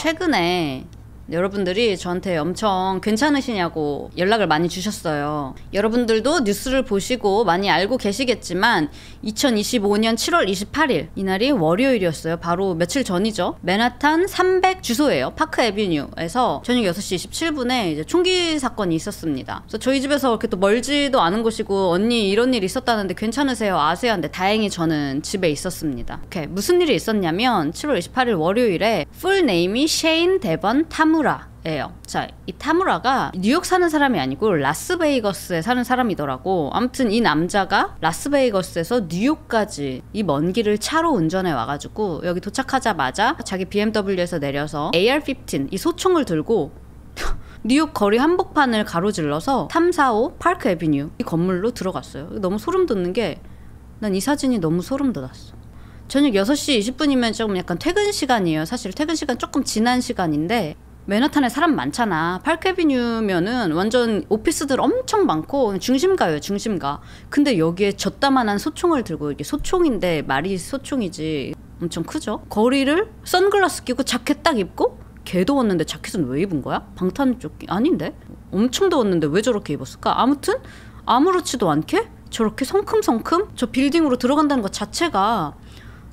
최근에 여러분들이 저한테 엄청 괜찮으시냐고 연락을 많이 주셨어요. 여러분들도 뉴스를 보시고 많이 알고 계시겠지만 2025년 7월 28일 이날이 월요일이었어요. 바로 며칠 전이죠. 맨하탄 300 주소예요. 파크 애비뉴에서 저녁 6시 27분에 이제 총기 사건이 있었습니다. 그래서 저희 집에서 그렇게 또 멀지도 않은 곳이고 언니 이런 일이 있었다는데 괜찮으세요? 아세요? 근데 다행히 저는 집에 있었습니다. 오케이. 무슨 일이 있었냐면 7월 28일 월요일에 풀 네임이 셰인 데번 타무라 예요. 자, 이 타무라가 뉴욕 사는 사람이 아니고 라스베이거스에 사는 사람이더라고. 아무튼 이 남자가 라스베이거스에서 뉴욕까지 이 먼 길을 차로 운전해 와가지고 여기 도착하자마자 자기 BMW에서 내려서 AR-15 이 소총을 들고 뉴욕 거리 한복판을 가로질러서 345 파크 애비뉴 이 건물로 들어갔어요. 너무 소름 돋는 게 난 이 사진이 너무 소름 돋았어. 저녁 6시 20분이면 조금 약간 퇴근 시간이에요. 사실 퇴근 시간 조금 지난 시간인데 맨하탄에 사람 많잖아. 파크애비뉴면은 완전 오피스들 엄청 많고 중심가예요, 중심가. 근데 여기에 젖다만한 소총을 들고, 이게 소총인데 말이 소총이지 엄청 크죠? 거리를 선글라스 끼고 자켓 딱 입고, 개 더웠는데 자켓은 왜 입은 거야? 방탄조끼 아닌데? 엄청 더웠는데 왜 저렇게 입었을까? 아무튼 아무렇지도 않게 저렇게 성큼성큼 저 빌딩으로 들어간다는 것 자체가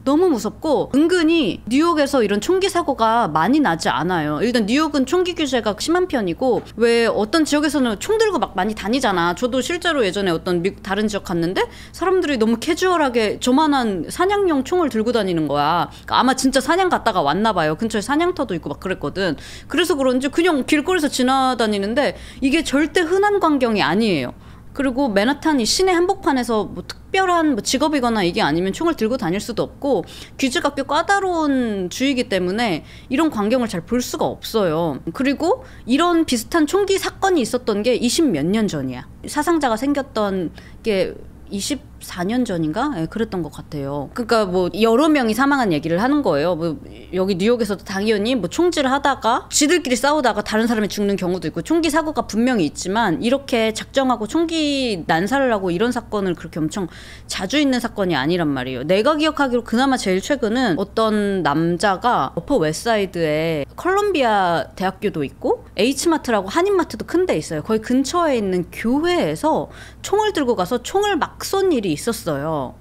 너무 무섭고, 은근히 뉴욕에서 이런 총기 사고가 많이 나지 않아요. 일단 뉴욕은 총기 규제가 심한 편이고, 왜 어떤 지역에서는 총 들고 막 많이 다니잖아. 저도 실제로 예전에 어떤 미국 다른 지역 갔는데 사람들이 너무 캐주얼하게 저만한 사냥용 총을 들고 다니는 거야. 그러니까 아마 진짜 사냥 갔다가 왔나 봐요. 근처에 사냥터도 있고 막 그랬거든. 그래서 그런지 그냥 길거리에서 지나다니는데 이게 절대 흔한 광경이 아니에요. 그리고 맨하탄 이 시내 한복판에서 뭐 특별한 뭐 직업이거나 이게 아니면 총을 들고 다닐 수도 없고, 규제가 꽤 까다로운 주이기 때문에 이런 광경을 잘 볼 수가 없어요. 그리고 이런 비슷한 총기 사건이 있었던 게 20 몇 년 전이야. 사상자가 생겼던 게 24년 전인가? 네, 그랬던 것 같아요. 그러니까 뭐 여러 명이 사망한 얘기를 하는 거예요. 뭐 여기 뉴욕에서도 당연히 뭐 총질을 하다가 지들끼리 싸우다가 다른 사람이 죽는 경우도 있고 총기 사고가 분명히 있지만, 이렇게 작정하고 총기 난사를 하고 이런 사건을 그렇게 엄청 자주 있는 사건이 아니란 말이에요. 내가 기억하기로 그나마 제일 최근은 어떤 남자가 어퍼 웨스트사이드에 컬럼비아 대학교도 있고 H마트라고 한인마트도 큰 데 있어요. 거기 근처에 있는 교회에서 총을 들고 가서 총을 막 쏜 일이 있었어요.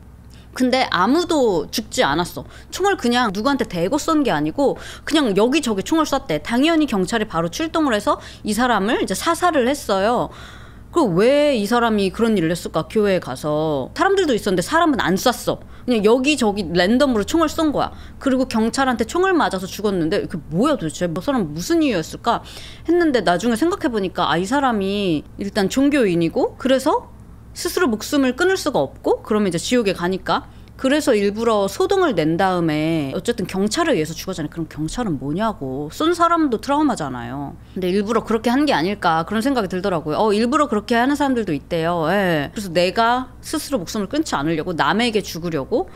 근데 아무도 죽지 않았어. 총을 그냥 누구한테 대고 쏜 게 아니고 그냥 여기저기 총을 쐈대. 당연히 경찰이 바로 출동을 해서 이 사람을 이제 사살을 했어요. 그리고 왜 이 사람이 그런 일을 했을까? 교회에 가서 사람들도 있었는데 사람은 안 쐈어. 그냥 여기저기 랜덤으로 총을 쏜 거야. 그리고 경찰한테 총을 맞아서 죽었는데 그 뭐야 도대체? 저 사람 무슨 이유였을까? 했는데 나중에 생각해보니까 이 사람이 일단 종교인이고, 그래서 스스로 목숨을 끊을 수가 없고, 그러면 이제 지옥에 가니까 그래서 일부러 소동을 낸 다음에 어쨌든 경찰에 의해서 죽었잖아요. 그럼 경찰은 뭐냐고. 쏜 사람도 트라우마잖아요. 근데 일부러 그렇게 한 게 아닐까 그런 생각이 들더라고요. 일부러 그렇게 하는 사람들도 있대요. 예. 그래서 내가 스스로 목숨을 끊지 않으려고 남에게 죽으려고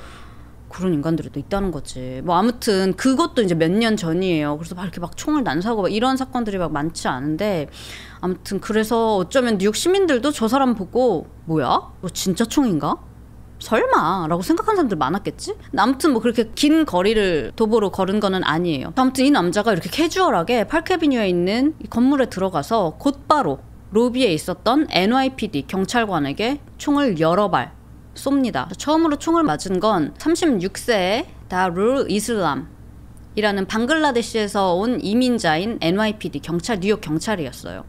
그런 인간들이 또 있다는 거지. 뭐 아무튼 그것도 이제 몇 년 전이에요. 그래서 막 이렇게 막 총을 난사하고 막 이런 사건들이 막 많지 않은데, 아무튼 그래서 어쩌면 뉴욕 시민들도 저 사람 보고 뭐야? 뭐 진짜 총인가? 설마 라고 생각하는 사람들 많았겠지? 아무튼 뭐 그렇게 긴 거리를 도보로 걸은 거는 아니에요. 아무튼 이 남자가 이렇게 캐주얼하게 파크애비뉴에 있는 이 건물에 들어가서 곧바로 로비에 있었던 NYPD 경찰관에게 총을 여러 발 쏩니다. 처음으로 총을 맞은 건 36세의 다룰 이슬람이라는 방글라데시에서 온 이민자인 NYPD 경찰, 뉴욕 경찰이었어요.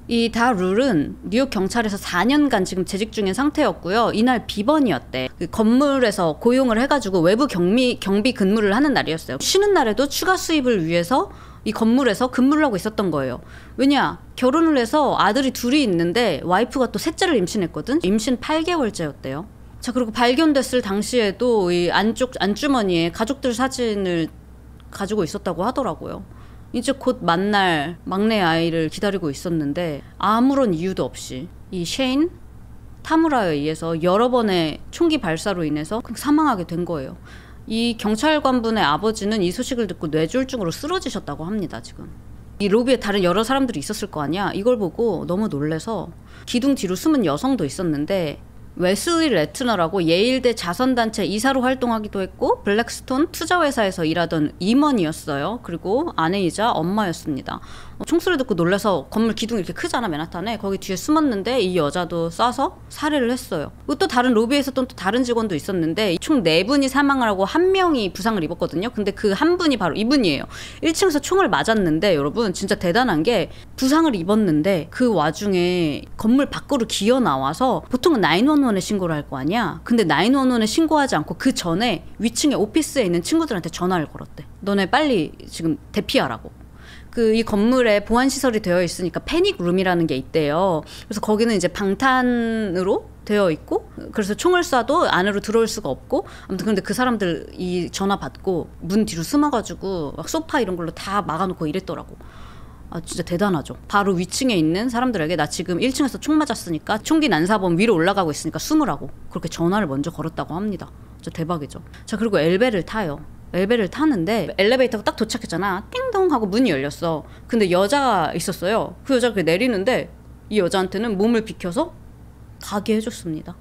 이 다룰은 뉴욕 경찰에서 4년간 지금 재직 중인 상태였고요. 이날 비번이었대. 그 건물에서 고용을 해가지고 외부 경비 근무를 하는 날이었어요. 쉬는 날에도 추가 수입을 위해서 이 건물에서 근무를 하고 있었던 거예요. 왜냐? 결혼을 해서 아들이 둘이 있는데 와이프가 또 셋째를 임신했거든? 임신 8개월째였대요. 자, 그리고 발견됐을 당시에도 이 안쪽 안주머니에 가족들 사진을 가지고 있었다고 하더라고요. 이제 곧 만날 막내 아이를 기다리고 있었는데 아무런 이유도 없이 이 셰인 타무라에 의해서 여러 번의 총기 발사로 인해서 사망하게 된 거예요. 이 경찰관분의 아버지는 이 소식을 듣고 뇌졸중으로 쓰러지셨다고 합니다. 지금 이 로비에 다른 여러 사람들이 있었을 거 아니야. 이걸 보고 너무 놀래서 기둥 뒤로 숨은 여성도 있었는데 웨슬리 레트너라고 예일대 자선단체 이사로 활동하기도 했고 블랙스톤 투자회사에서 일하던 임원이었어요. 그리고 아내이자 엄마였습니다. 총소리 듣고 놀라서 건물 기둥이 이렇게 크잖아, 맨하탄에. 거기 뒤에 숨었는데 이 여자도 쏴서 살해를 했어요. 또 다른 로비에 있었던 또 다른 직원도 있었는데 총 4분이 사망을 하고 1명이 부상을 입었거든요. 근데 그 한 분이 바로 이분이에요. 1층에서 총을 맞았는데 여러분 진짜 대단한 게 부상을 입었는데 그 와중에 건물 밖으로 기어 나와서 보통은 911에 신고를 할 거 아니야. 근데 911에 신고하지 않고 그 전에 위층에 오피스에 있는 친구들한테 전화를 걸었대. 너네 빨리 지금 대피하라고. 이 건물에 보안시설이 되어 있으니까 패닉룸이라는 게 있대요. 그래서 거기는 이제 방탄으로 되어 있고, 그래서 총을 쏴도 안으로 들어올 수가 없고, 아무튼 근데 그 사람들 이 전화 받고 문 뒤로 숨어가지고 막 소파 이런 걸로 다 막아놓고 이랬더라고. 아, 진짜 대단하죠. 바로 위층에 있는 사람들에게 나 지금 1층에서 총 맞았으니까 총기 난사범 위로 올라가고 있으니까 숨으라고 그렇게 전화를 먼저 걸었다고 합니다. 진짜 대박이죠. 자, 그리고 엘베를 타요. 엘베를 타는데 엘리베이터가 딱 도착했잖아. 띵동 하고 문이 열렸어. 근데 여자가 있었어요. 그 여자가 내리는데 이 여자한테는 몸을 비켜서 가게 해줬습니다.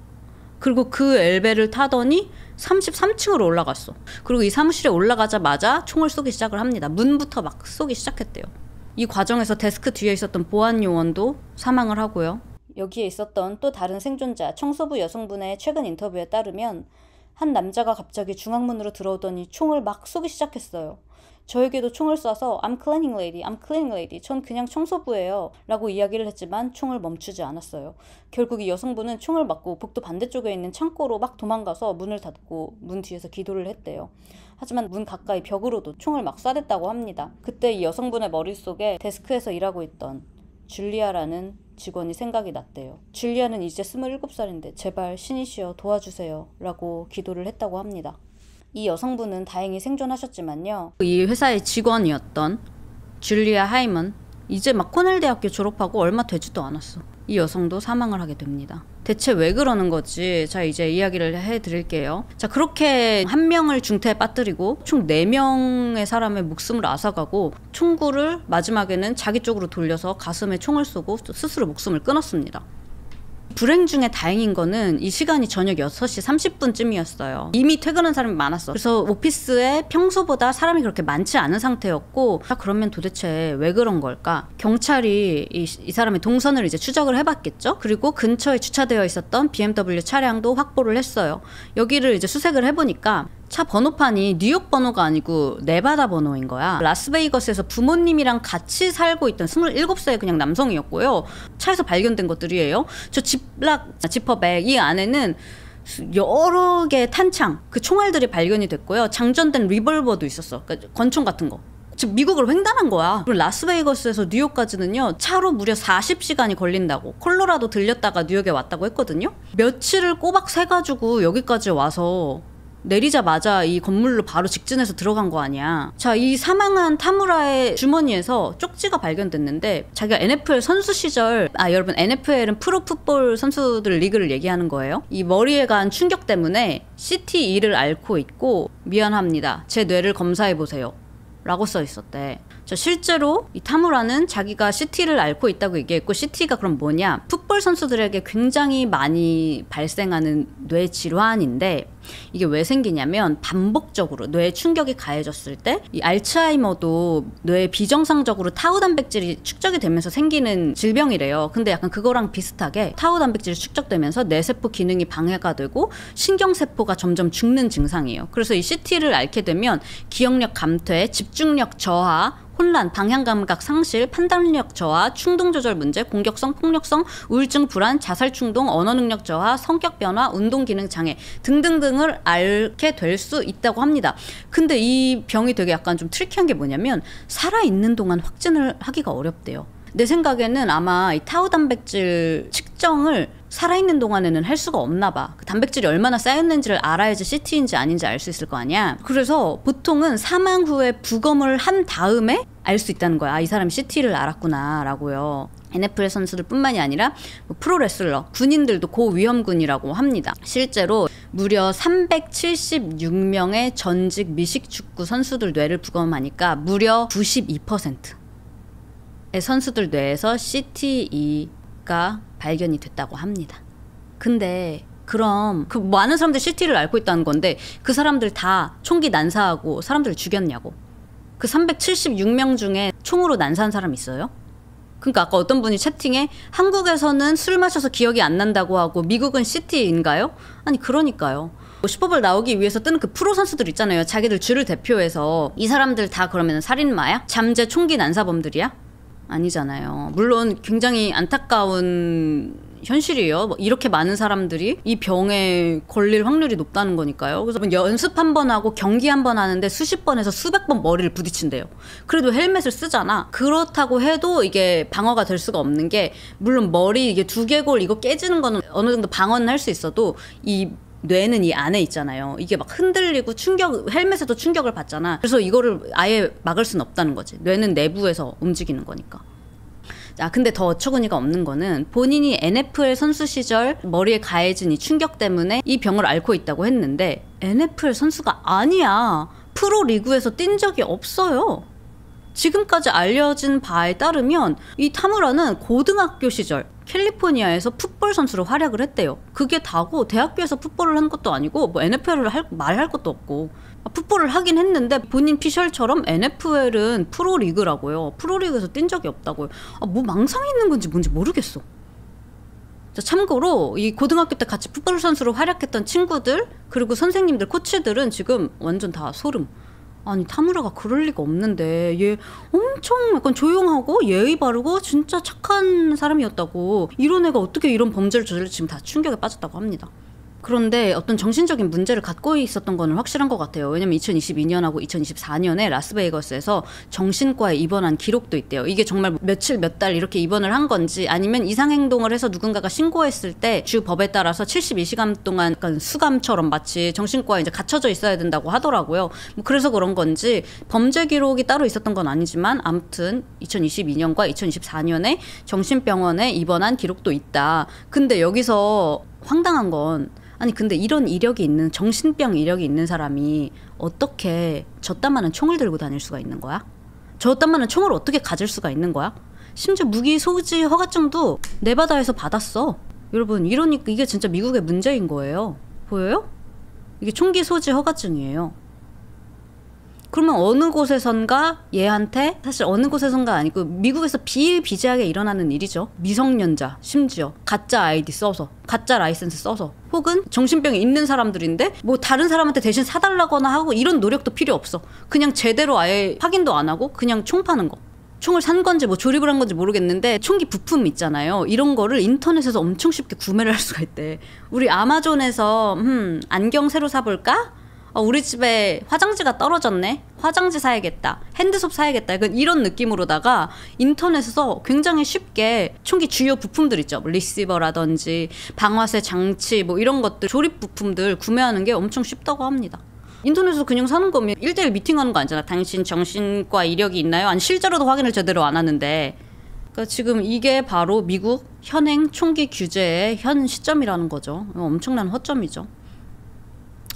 그리고 그 엘베를 타더니 33층으로 올라갔어. 그리고 이 사무실에 올라가자마자 총을 쏘기 시작을 합니다. 문부터 막 쏘기 시작했대요. 이 과정에서 데스크 뒤에 있었던 보안 요원도 사망을 하고요. 여기에 있었던 또 다른 생존자 청소부 여성분의 최근 인터뷰에 따르면 한 남자가 갑자기 중앙문으로 들어오더니 총을 막 쏘기 시작했어요. 저에게도 총을 쏴서 I'm cleaning lady, I'm cleaning lady, 전 그냥 청소부예요 라고 이야기를 했지만 총을 멈추지 않았어요. 결국 이 여성분은 총을 맞고 복도 반대쪽에 있는 창고로 막 도망가서 문을 닫고 문 뒤에서 기도를 했대요. 하지만 문 가까이 벽으로도 총을 막 쏴댔다고 합니다. 그때 이 여성분의 머릿속에 데스크에서 일하고 있던 줄리아라는 직원이 생각이 났대요. 줄리아는 이제 27살인데 제발 신이시여 도와주세요 라고 기도를 했다고 합니다. 이 여성분은 다행히 생존하셨지만요. 이 회사의 직원이었던 줄리아 하이먼, 이제 막 코넬 대학교 졸업하고 얼마 되지도 않았어. 이 여성도 사망을 하게 됩니다. 대체 왜 그러는 거지? 자, 이제 이야기를 해드릴게요. 자, 그렇게 한 명을 중태에 빠뜨리고 총 4명의 사람의 목숨을 앗아가고 총구를 마지막에는 자기 쪽으로 돌려서 가슴에 총을 쏘고 스스로 목숨을 끊었습니다. 불행 중에 다행인 거는 이 시간이 저녁 6시 30분쯤이었어요. 이미 퇴근한 사람이 많았어. 그래서 오피스에 평소보다 사람이 그렇게 많지 않은 상태였고, 그러면 도대체 왜 그런 걸까? 경찰이 이 사람의 동선을 이제 추적을 해봤겠죠? 그리고 근처에 주차되어 있었던 BMW 차량도 확보를 했어요. 여기를 이제 수색을 해보니까 차 번호판이 뉴욕 번호가 아니고 네바다 번호인 거야. 라스베이거스에서 부모님이랑 같이 살고 있던 27세 그냥 남성이었고요. 차에서 발견된 것들이에요. 저 지퍼백 이 안에는 여러 개의 탄창, 그 총알들이 발견이 됐고요. 장전된 리볼버도 있었어. 그러니까 권총 같은 거. 즉 미국을 횡단한 거야. 그리고 라스베이거스에서 뉴욕까지는요 차로 무려 40시간이 걸린다고. 콜로라도 들렸다가 뉴욕에 왔다고 했거든요. 며칠을 꼬박 새가지고 여기까지 와서 내리자마자 이 건물로 바로 직진해서 들어간 거 아니야. 자, 이 사망한 타무라의 주머니에서 쪽지가 발견됐는데 자기가 NFL 선수 시절, 여러분 NFL은 프로풋볼 선수들 리그를 얘기하는 거예요. 이 머리에 간 충격 때문에 CTE를 앓고 있고 미안합니다. 제 뇌를 검사해보세요 라고 써 있었대. 자, 실제로 이 타무라는 자기가 CT를 앓고 있다고 얘기했고, CT가 그럼 뭐냐? 풋볼 선수들에게 굉장히 많이 발생하는 뇌 질환인데 이게 왜 생기냐면 반복적으로 뇌에 충격이 가해졌을 때 이 알츠하이머도 뇌에 비정상적으로 타우 단백질이 축적이 되면서 생기는 질병이래요. 근데 약간 그거랑 비슷하게 타우 단백질이 축적되면서 뇌세포 기능이 방해가 되고 신경세포가 점점 죽는 증상이에요. 그래서 이 CT를 앓게 되면 기억력 감퇴, 집중력 저하, 혼란, 방향감각 상실, 판단력 저하, 충동조절 문제, 공격성, 폭력성, 우울증, 불안, 자살충동, 언어능력 저하, 성격 변화, 운동기능 장애 등등등을 앓게 될 수 있다고 합니다. 근데 이 병이 되게 약간 좀 트리키한 게 뭐냐면 살아있는 동안 확진을 하기가 어렵대요. 내 생각에는 아마 이 타우 단백질 측정을 살아있는 동안에는 할 수가 없나 봐. 그 단백질이 얼마나 쌓였는지를 알아야지 CT인지 아닌지 알 수 있을 거 아니야. 그래서 보통은 사망 후에 부검을 한 다음에 알 수 있다는 거야. 이 사람이 CT를 앓았구나 라고요. NFL 선수들 뿐만이 아니라 프로레슬러, 군인들도 고위험군이라고 합니다. 실제로 무려 376명의 전직 미식축구 선수들 뇌를 부검하니까 무려 92%의 선수들 뇌에서 CTE가 발견이 됐다고 합니다. 근데 그럼 그 많은 사람들이 CT를 앓고 있다는 건데 그 사람들 다 총기 난사하고 사람들을 죽였냐고. 그 376명 중에 총으로 난사한 사람 있어요? 그러니까 아까 어떤 분이 채팅에 한국에서는 술 마셔서 기억이 안 난다고 하고 미국은 CT인가요? 아니 그러니까요. 슈퍼볼 나오기 위해서 뜨는 그 프로 선수들 있잖아요. 자기들 주를 대표해서 이 사람들 다 그러면 살인마야? 잠재 총기 난사범들이야? 아니잖아요. 물론 굉장히 안타까운 현실이에요. 뭐 이렇게 많은 사람들이 이 병에 걸릴 확률이 높다는 거니까요. 그래서 연습 한 번 하고 경기 한 번 하는데 수십 번에서 수백 번 머리를 부딪힌대요. 그래도 헬멧을 쓰잖아. 그렇다고 해도 이게 방어가 될 수가 없는 게, 물론 머리 이게 두개골 이거 깨지는 거는 어느 정도 방어는 할 수 있어도 이 뇌는 이 안에 있잖아요. 이게 막 흔들리고 헬멧에도 충격을 받잖아. 그래서 이거를 아예 막을 수는 없다는 거지. 뇌는 내부에서 움직이는 거니까. 근데 더 어처구니가 없는 거는 본인이 NFL 선수 시절 머리에 가해진 이 충격 때문에 이 병을 앓고 있다고 했는데 NFL 선수가 아니야. 프로리그에서 뛴 적이 없어요. 지금까지 알려진 바에 따르면 이 타무라는 고등학교 시절 캘리포니아에서 풋볼 선수로 활약을 했대요. 그게 다고 대학교에서 풋볼을 한 것도 아니고 뭐 NFL을 말할 것도 없고 풋볼을 하긴 했는데 본인 피셜처럼 NFL은 프로리그라고요. 프로리그에서 뛴 적이 없다고요. 뭐 망상이 있는 건지 뭔지 모르겠어. 참고로 이 고등학교 때 같이 풋볼 선수로 활약했던 친구들 그리고 선생님들 코치들은 지금 완전 다 소름. 아니 타무라가 그럴 리가 없는데 얘 엄청 약간 조용하고 예의 바르고 진짜 착한 사람이었다고, 이런 애가 어떻게 이런 범죄를 저질러 지금 다 충격에 빠졌다고 합니다. 그런데 어떤 정신적인 문제를 갖고 있었던 거는 확실한 것 같아요. 왜냐면 2022년하고 2024년에 라스베이거스에서 정신과에 입원한 기록도 있대요. 이게 정말 며칠 몇 달 이렇게 입원을 한 건지 아니면 이상행동을 해서 누군가가 신고했을 때 주 법에 따라서 72시간 동안 약간 수감처럼 마치 정신과에 이제 갇혀져 있어야 된다고 하더라고요. 뭐 그래서 그런 건지 범죄 기록이 따로 있었던 건 아니지만 아무튼 2022년과 2024년에 정신병원에 입원한 기록도 있다. 근데 여기서 황당한 건, 아니 근데 이런 이력이 있는, 정신병 이력이 있는 사람이 어떻게 저딴만한 총을 들고 다닐 수가 있는 거야? 저딴만한 총을 어떻게 가질 수가 있는 거야? 심지어 무기 소지 허가증도 네바다에서 받았어. 여러분 이러니까 이게 진짜 미국의 문제인 거예요. 보여요? 이게 총기 소지 허가증이에요. 그러면 어느 곳에선가 얘한테, 사실 어느 곳에선가 아니고 미국에서 비일비재하게 일어나는 일이죠. 미성년자, 심지어 가짜 아이디 써서, 가짜 라이센스 써서, 혹은 정신병이 있는 사람들인데 뭐 다른 사람한테 대신 사달라거나 하고 이런 노력도 필요 없어. 그냥 제대로 아예 확인도 안 하고 그냥 총 파는 거. 총을 산 건지 뭐 조립을 한 건지 모르겠는데 총기 부품 있잖아요. 이런 거를 인터넷에서 엄청 쉽게 구매를 할 수가 있대. 우리 아마존에서 안경 새로 사볼까? 우리 집에 화장지가 떨어졌네? 화장지 사야겠다. 핸드솝 사야겠다. 이런 느낌으로다가 인터넷에서 굉장히 쉽게 총기 주요 부품들 있죠. 뭐 리시버라든지 방아쇠 장치 뭐 이런 것들, 조립 부품들 구매하는 게 엄청 쉽다고 합니다. 인터넷에서 그냥 사는 거면 1대1 미팅하는 거 아니잖아. 당신 정신과 이력이 있나요? 아니 실제로도 확인을 제대로 안 하는데. 그러니까 지금 이게 바로 미국 현행 총기 규제의 현 시점이라는 거죠. 엄청난 허점이죠.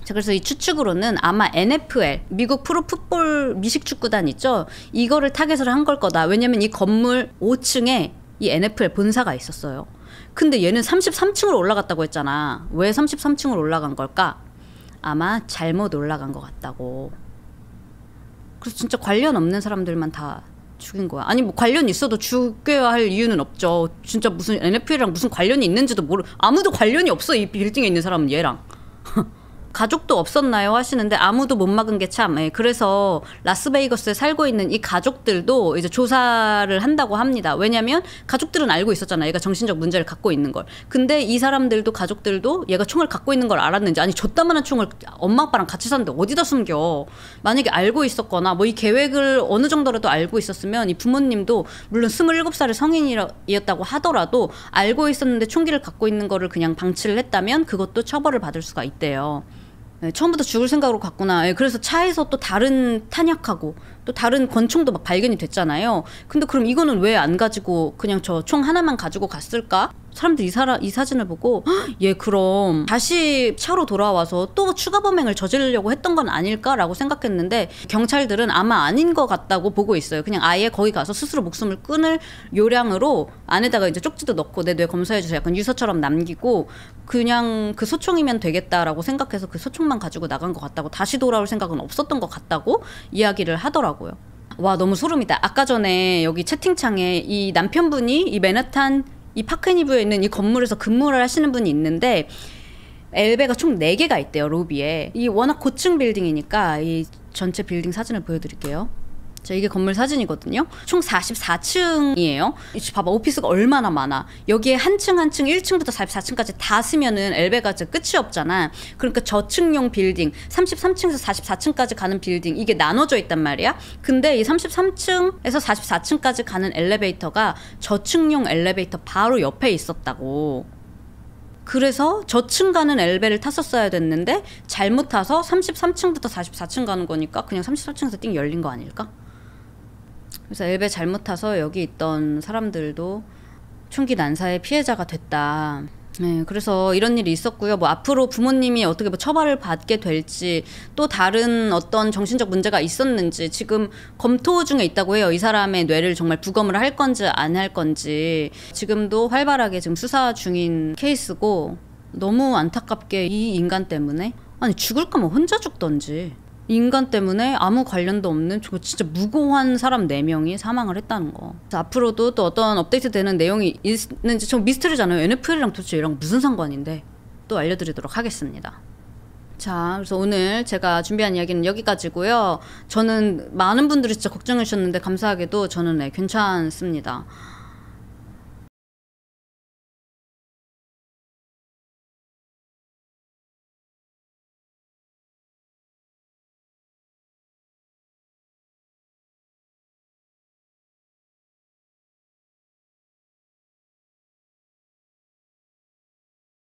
자, 그래서 이 추측으로는 아마 NFL, 미국 프로풋볼 미식축구단 있죠? 이거를 타겟으로 한 걸 거다. 왜냐면 이 건물 5층에 이 NFL 본사가 있었어요. 근데 얘는 33층으로 올라갔다고 했잖아. 왜 33층으로 올라간 걸까? 아마 잘못 올라간 것 같다고. 그래서 진짜 관련 없는 사람들만 다 죽인 거야. 아니 뭐 관련 있어도 죽여야 할 이유는 없죠. 진짜 무슨 NFL이랑 무슨 관련이 있는지도 아무도 관련이 없어. 이 빌딩에 있는 사람은 얘랑. 가족도 없었나요? 하시는데 아무도 못 막은 게 참. 그래서 라스베이거스에 살고 있는 이 가족들도 이제 조사를 한다고 합니다. 왜냐면 가족들은 알고 있었잖아. 얘가 정신적 문제를 갖고 있는 걸. 근데 이 사람들도, 가족들도 얘가 총을 갖고 있는 걸 알았는지, 아니 저따만한 총을 엄마 아빠랑 같이 사는데 어디다 숨겨. 만약에 알고 있었거나 뭐 이 계획을 어느 정도라도 알고 있었으면 이 부모님도, 물론 27살의 성인이었다고 하더라도 알고 있었는데 총기를 갖고 있는 거를 그냥 방치를 했다면 그것도 처벌을 받을 수가 있대요. 처음부터 죽을 생각으로 갔구나. 그래서 차에서 또 다른 탄약하고 또 다른 권총도 막 발견이 됐잖아요. 근데 그럼 이거는 왜 안 가지고 그냥 저 총 하나만 가지고 갔을까? 사람들이 이 사진을 보고 얘 그럼 다시 차로 돌아와서 또 추가 범행을 저지르려고 했던 건 아닐까라고 생각했는데, 경찰들은 아마 아닌 것 같다고 보고 있어요. 그냥 아예 거기 가서 스스로 목숨을 끊을 요량으로 안에다가 이제 쪽지도 넣고 내 뇌 검사해주세요 약간 유서처럼 남기고, 그냥 그 소총이면 되겠다라고 생각해서 그 소총만 가지고 나간 것 같다고, 다시 돌아올 생각은 없었던 것 같다고 이야기를 하더라고요. 와, 너무 소름이다. 아까 전에 여기 채팅창에 이 남편분이 이 맨하탄 이 파크니브에 있는 이 건물에서 근무를 하시는 분이 있는데, 엘베가 총 4개가 있대요, 로비에. 이 워낙 고층 빌딩이니까 이 전체 빌딩 사진을 보여드릴게요. 자, 이게 건물 사진이거든요. 총 44층이에요. 봐봐, 오피스가 얼마나 많아. 여기에 한 층 한 층 1층부터 44층까지 다 쓰면은 엘베가 끝이 없잖아. 그러니까 저층용 빌딩 33층에서 44층까지 가는 빌딩, 이게 나눠져 있단 말이야. 근데 이 33층에서 44층까지 가는 엘리베이터가 저층용 엘리베이터 바로 옆에 있었다고. 그래서 저층 가는 엘베를 탔었어야 됐는데 잘못 타서 33층부터 44층 가는 거니까 그냥 33층에서 띵 열린 거 아닐까? 그래서 엘베 잘못 타서 여기 있던 사람들도 총기 난사의 피해자가 됐다. 네, 그래서 이런 일이 있었고요. 뭐 앞으로 부모님이 어떻게 뭐 처벌을 받게 될지, 또 다른 어떤 정신적 문제가 있었는지 지금 검토 중에 있다고 해요. 이 사람의 뇌를 정말 부검을 할 건지 안 할 건지 지금도 활발하게 지금 수사 중인 케이스고, 너무 안타깝게 이 인간 때문에, 아니 죽을 거면 혼자 죽던지, 인간 때문에 아무 관련도 없는 진짜 무고한 사람 4명이 사망을 했다는 거. 앞으로도 또 어떤 업데이트 되는 내용이 있는지 좀 미스터리잖아요. NFL이랑 도대체 얘랑 무슨 상관인데, 또 알려드리도록 하겠습니다. 자, 그래서 오늘 제가 준비한 이야기는 여기까지고요. 저는 많은 분들이 진짜 걱정해 주셨는데 감사하게도 저는 괜찮습니다.